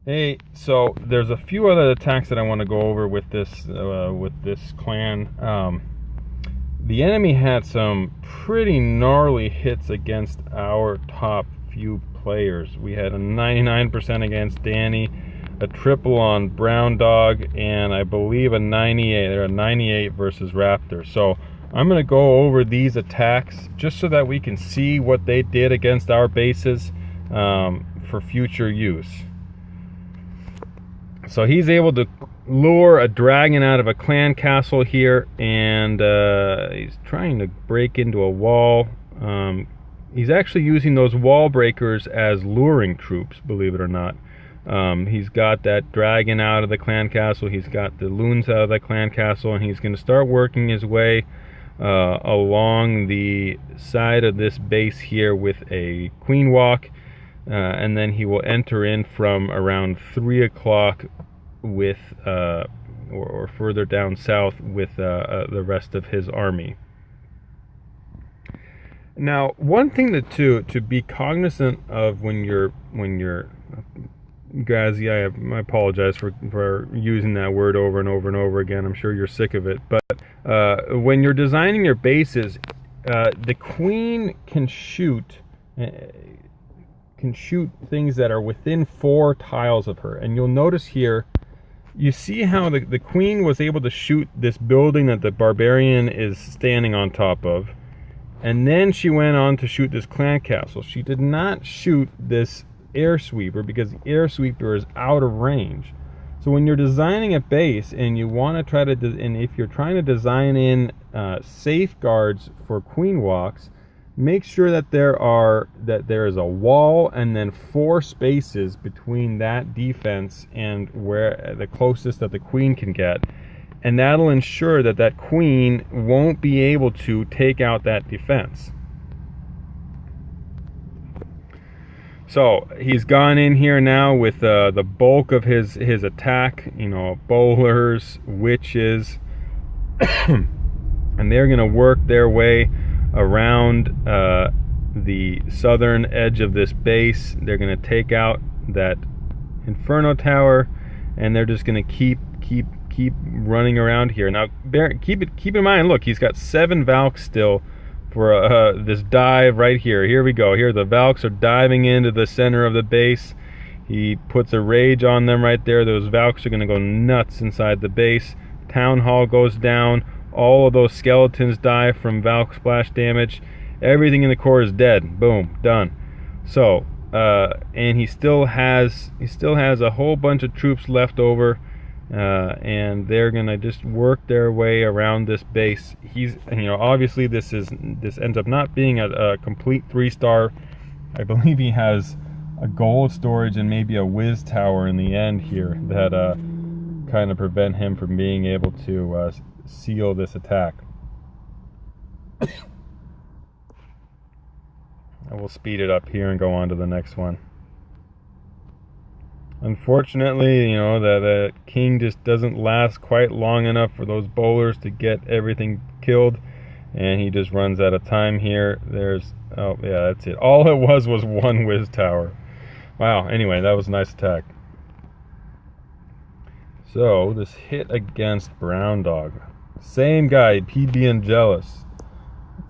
Hey, so there's a few other attacks that I want to go over with this clan. The enemy had some pretty gnarly hits against our top few players. We had a 99% against Danny, a triple on Brown Dog, and I believe a 98. They're a 98 versus Raptor. So I'm going to go over these attacks just so that we can see what they did against our bases for future use. So he's able to lure a dragon out of a clan castle here, and he's trying to break into a wall. He's actually using those wall breakers as luring troops, believe it or not. He's got that dragon out of the clan castle, he's got the loons out of the clan castle, and he's going to start working his way along the side of this base here with a queen walk. And then he will enter in from around 3 o'clock with, or further down south with the rest of his army. Now, one thing to be cognizant of when you're Gazi, I apologize for using that word over and over and over again. I'm sure you're sick of it. But when you're designing your bases, the queen can shoot things that are within 4 tiles of her. And you'll notice here, you see how the queen was able to shoot this building that the barbarian is standing on top of, and then she went on to shoot this clan castle. She did not shoot this air sweeper because the air sweeper is out of range. So when you're designing a base and you want to try to and if you're trying to design in safeguards for queen walks, make sure that there is a wall and then 4 spaces between that defense and where the closest that the queen can get, and that'll ensure that queen won't be able to take out that defense. So he's gone in here now with the bulk of his attack, bowlers, witches, and they're going to work their way around the southern edge of this base. They're going to take out that Inferno Tower, and they're just going to keep running around here. Now, keep in mind, look, he's got 7 Valks still for this dive right here. Here we go. Here the Valks are diving into the center of the base. He puts a rage on them right there. Those Valks are going to go nuts inside the base. Town Hall goes down. All of those skeletons die from Valk splash damage. Everything in the core is dead. Boom, done. So, and he still has a whole bunch of troops left over, and they're gonna just work their way around this base. He's, obviously this ends up not being a complete 3-star. I believe he has a gold storage and maybe a whiz tower in the end here that kind of prevent him from being able to seal this attack. I will speed it up here and go on to the next one. Unfortunately, the king just doesn't last quite long enough for those bowlers to get everything killed, and he just runs out of time here. Oh yeah, that's it. All it was 1 whiz tower. Wow, anyway, that was a nice attack. So, this hit against Brown Dog. Same guy, he being jealous.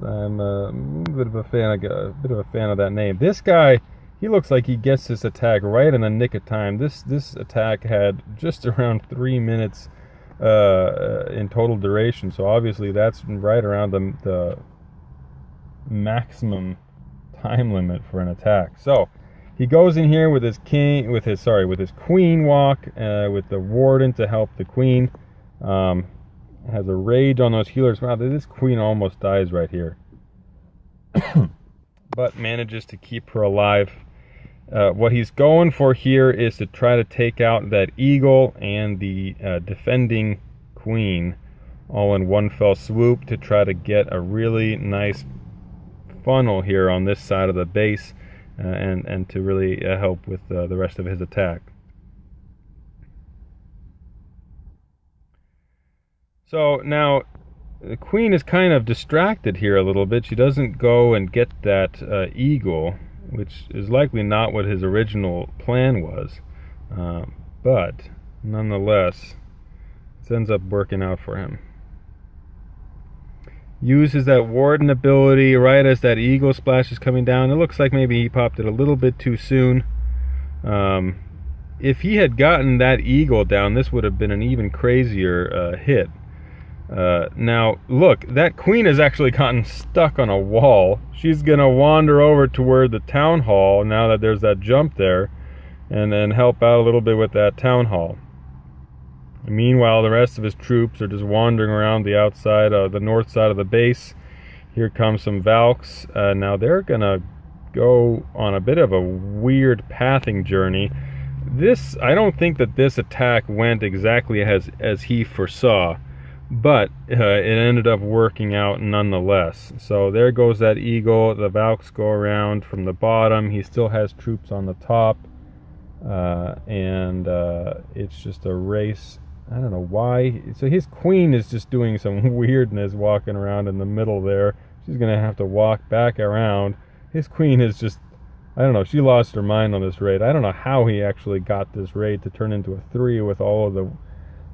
I'm a bit of a fan of that name. This guy, he looks like he gets this attack right in the nick of time. This attack had just around 3 minutes in total duration. So obviously that's right around the maximum time limit for an attack. So he goes in here with his queen walk, with the warden to help the queen. Has a rage on those healers. Wow, this queen almost dies right here. But manages to keep her alive. What he's going for here is to try to take out that eagle and the defending queen all in one fell swoop to try to get a really nice funnel here on this side of the base, and to really help with the rest of his attack. So now the queen is kind of distracted here a little bit. She doesn't go and get that eagle, which is likely not what his original plan was. But nonetheless, it ends up working out for him. Uses that Warden ability right as that eagle splash is coming down. It looks like maybe he popped it a little bit too soon. If he had gotten that eagle down, this would have been an even crazier hit. Now, look, that queen has actually gotten stuck on a wall. She's going to wander over toward the town hall now that there's that jump there, and then help out a little bit with that town hall. Meanwhile, the rest of his troops are just wandering around the outside, the north side of the base. Here comes some Valks. Now they're going to go on a bit of a weird pathing journey. I don't think that this attack went exactly as he foresaw, but it ended up working out nonetheless. So there goes that eagle. The Valks go around from the bottom. He still has troops on the top, and it's just a race. I don't know why. So his queen is just doing some weirdness walking around in the middle there. She's going to have to walk back around. His queen is just, I don't know, she lost her mind on this raid. I don't know how he actually got this raid to turn into a 3 with all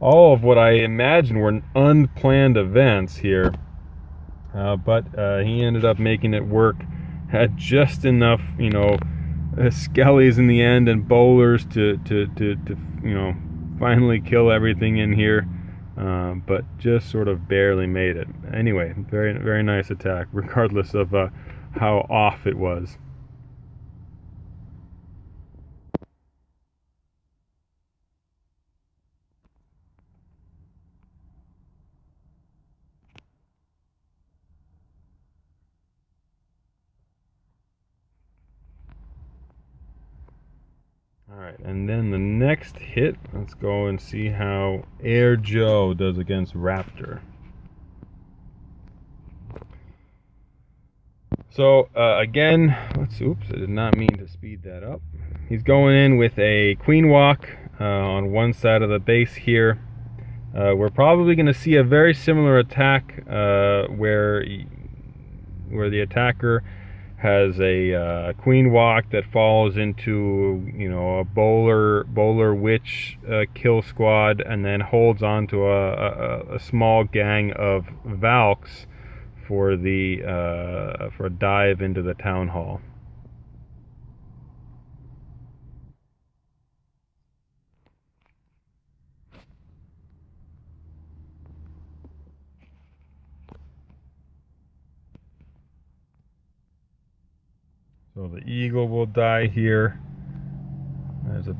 of what I imagine were unplanned events here. But he ended up making it work. Had just enough, skellies in the end and bowlers to finally kill everything in here, but just sort of barely made it. Anyway, very, very nice attack, regardless of how off it was. Alright, and then the next hit, let's go and see how Air Joe does against Raptor. So, again, oops, I did not mean to speed that up. He's going in with a Queen Walk on one side of the base here. We're probably going to see a very similar attack where the attacker has a Queen Walk that falls into a bowler witch kill squad, and then holds on to a small gang of Valks for a dive into the town hall. So the eagle will die here. There's a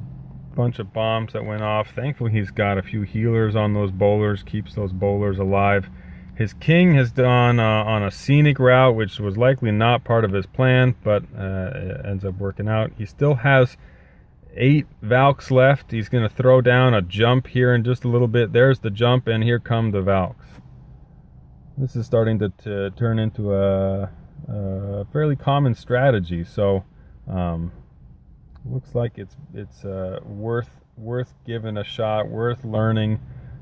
bunch of bombs that went off. Thankfully he's got a few healers on those bowlers, keeps those bowlers alive. His king has gone on a scenic route, which was likely not part of his plan, but it ends up working out. He still has 8 Valks left. He's going to throw down a jump here in just a little bit. There's the jump, and here come the Valks. This is starting to turn into a fairly common strategy, so looks like it's worth giving a shot, worth learning.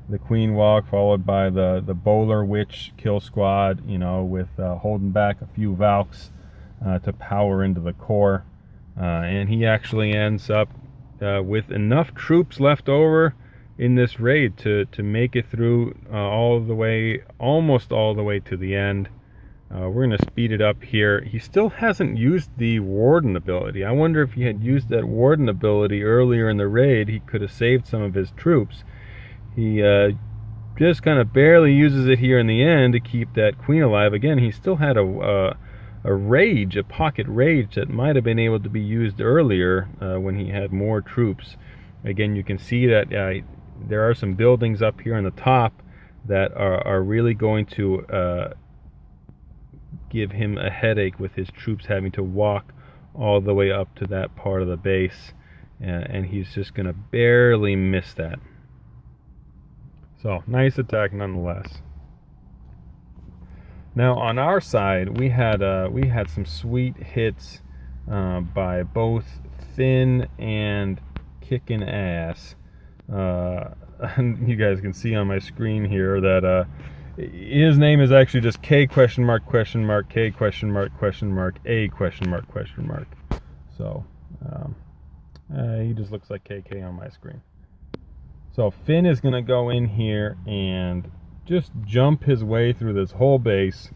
The Queen Walk followed by the Bowler Witch kill squad, with holding back a few Valks to power into the core, and he actually ends up with enough troops left over in this raid to make it through almost all the way to the end. We're going to speed it up here. He still hasn't used the Warden ability. I wonder if he had used that Warden ability earlier in the raid, he could have saved some of his troops. He just kind of barely uses it here in the end to keep that queen alive. Again, he still had a pocket rage that might have been able to be used earlier when he had more troops. Again, you can see that there are some buildings up here on the top that are really going to give him a headache with his troops having to walk all the way up to that part of the base, and he's just going to barely miss that. So, nice attack nonetheless. Now on our side, we had some sweet hits by both Thin and Kickin' Ass. You guys can see on my screen here that his name is actually just K question mark K question mark A question mark. So He just looks like KK on my screen. So Finn is going to go in here and just jump his way through this whole base.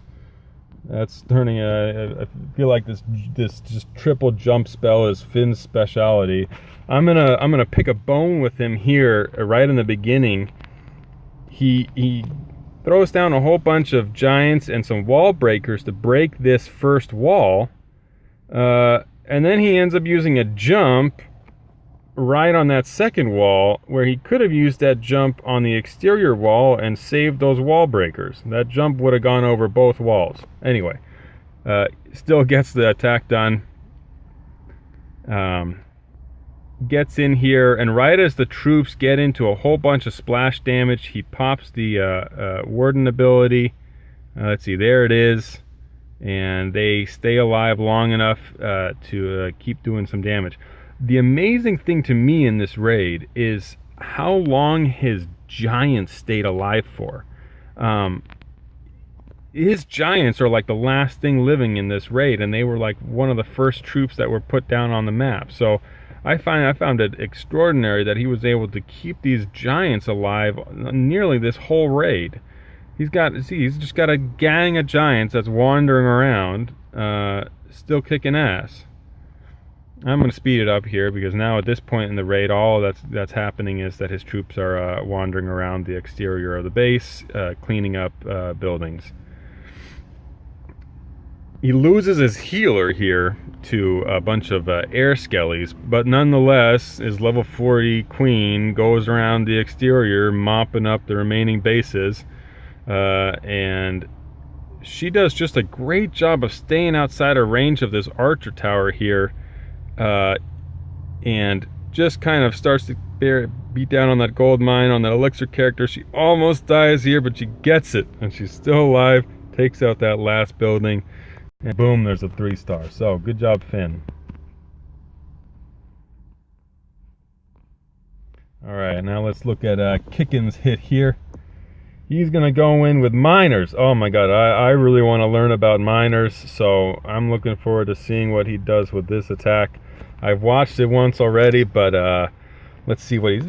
That's turning I feel like this just triple jump spell is Finn's specialty. I'm gonna pick a bone with him here right in the beginning. He throws down a whole bunch of giants and some wall breakers to break this first wall, and then he ends up using a jump right on that second wall, where he could have used that jump on the exterior wall and saved those wall breakers. That jump would have gone over both walls. Anyway, still gets the attack done. Gets in here, and right as the troops get into a whole bunch of splash damage, he pops the Warden ability. Let's see, there it is. And they stay alive long enough to keep doing some damage. The amazing thing to me in this raid is how long his giants stayed alive for. His giants are like the last thing living in this raid, and they were like one of the first troops that were put down on the map. So I found it extraordinary that he was able to keep these giants alive nearly this whole raid. He's just got a gang of giants that's wandering around, still kicking ass. I'm going to speed it up here because now at this point in the raid, all that's happening is that his troops are wandering around the exterior of the base, cleaning up buildings. He loses his healer here to a bunch of air skellies, but nonetheless, his level 40 queen goes around the exterior, mopping up the remaining bases, and she does just a great job of staying outside of range of this archer tower here. And just kind of starts to beat down on that gold mine on that elixir character. She almost dies here, but she gets it, and she's still alive, takes out that last building, and boom, there's a 3-star. So good job, Finn. Alright, now let's look at Kicken's hit here. He's going to go in with miners. Oh my god, I really want to learn about miners, so I'm looking forward to seeing what he does with this attack. I've watched it once already, but let's see what he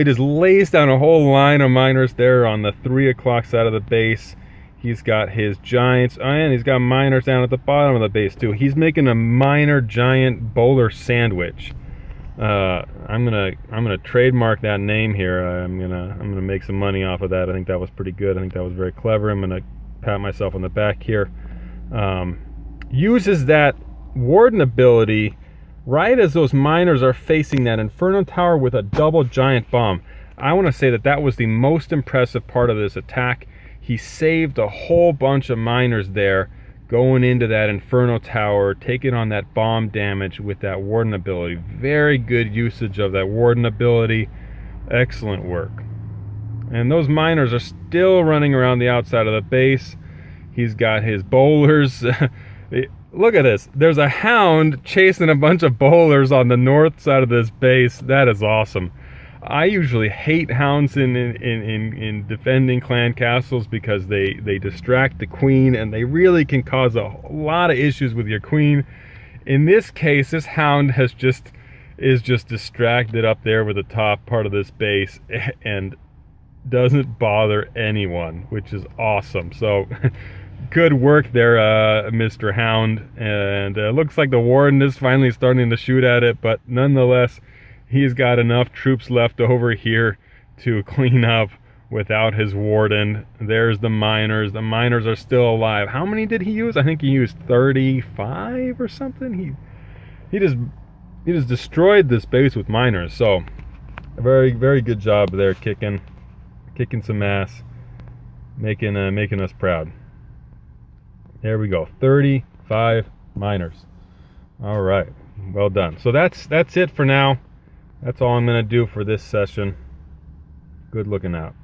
just lays down a whole line of miners there on the 3 o'clock side of the base. He's got his giants, and he's got miners down at the bottom of the base too. He's making a miner giant bowler sandwich. I'm gonna trademark that name here. I'm gonna make some money off of that. I think that was pretty good. I think that was very clever. I'm gonna pat myself on the back here. Uses that Warden ability right as those miners are facing that Inferno Tower with a double giant bomb. I want to say that was the most impressive part of this attack. He saved a whole bunch of miners there, going into that Inferno Tower, taking on that bomb damage with that Warden ability. Very good usage of that Warden ability. Excellent work. And those miners are still running around the outside of the base. He's got his bowlers. Look at this. There's a hound chasing a bunch of bowlers on the north side of this base. That is awesome. I usually hate hounds in defending clan castles because they distract the queen, and they really can cause a lot of issues with your queen. In this case, this hound is just distracted up there with the top part of this base and doesn't bother anyone, which is awesome. So good work there, Mr. Hound. And looks like the Warden is finally starting to shoot at it, but nonetheless, he's got enough troops left over here to clean up without his Warden. There's the miners. The miners are still alive. How many did he use? I think he used 35 or something. He just destroyed this base with miners. So a very, very good job there, kicking some ass, making us proud. There we go. 35 miners. All right, well done. So that's it for now. That's all I'm going to do for this session. Good looking out.